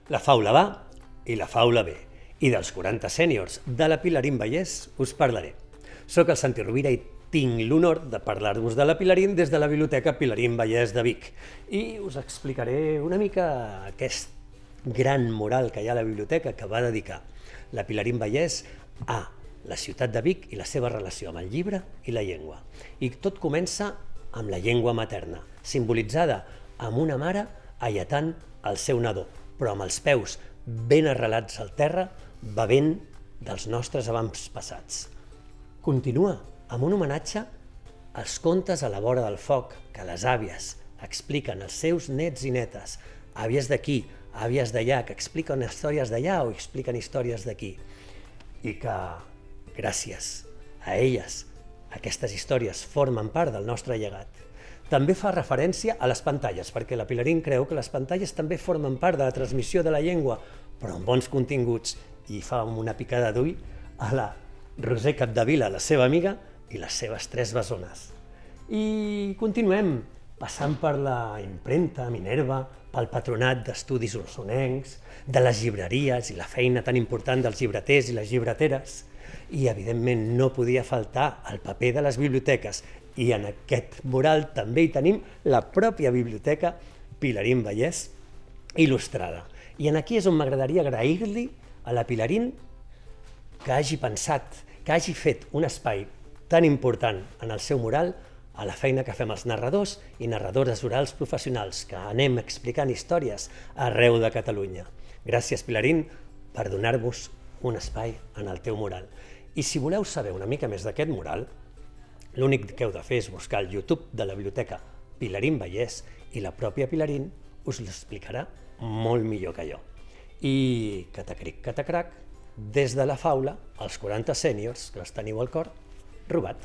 La faula va i la faula ve. I dels 40 sèniors de la Pilarín Vallès us parlaré. Soc el Santi Rovira i tinc l'honor de parlar-vos de la Pilarín des de la Biblioteca Pilarín Vallès de Vic. I us explicaré una mica aquest gran mural que hi ha a la biblioteca que va dedicar la Pilarín Vallès a la ciutat de Vic i la seva relació amb el llibre i la llengua. I tot comença amb la llengua materna, simbolitzada amb una mare alletant el seu nadó, però amb els peus ben arrelats al terra, bevent dels nostres avantpassats. Continua amb un homenatge als contes a la vora del foc que les àvies expliquen als seus nets i netes, àvies d'aquí, àvies d'allà, que expliquen històries d'allà o expliquen històries d'aquí. I que, gràcies a elles, aquestes històries formen part del nostre llegat. També fa referència a les pantalles, perquè la Pilarín creu que les pantalles també formen part de la transmissió de la llengua, però amb bons continguts, i fa una picada d'ull a la Roser Capdevila, la seva amiga, i les seves 3 bessones. I continuem passant per la impremta Minerva, pel patronat d'estudis osonencs, de les llibreries i la feina tan important dels llibreters i les llibreteres. I, evidentment, no podia faltar el paper de les biblioteques. I en aquest mural també hi tenim la pròpia biblioteca Pilarín Vallès il·lustrada. I aquí és on m'agradaria agrair-li a la Pilarín que hagi pensat, que hagi fet un espai tan important en el seu mural a la feina que fem els narradors i narradores orals professionals, que anem explicant històries arreu de Catalunya. Gràcies, Pilarín, per donar-vos un espai en el teu mural. I si voleu saber una mica més d'aquest mural, l'únic que heu de fer és buscar al YouTube de la biblioteca Pilarín Vallès i la pròpia Pilarín us l'explicarà molt millor que jo. I catacric, catacrac, des de la faula, els 40 sèniors que els teniu al cor, robat.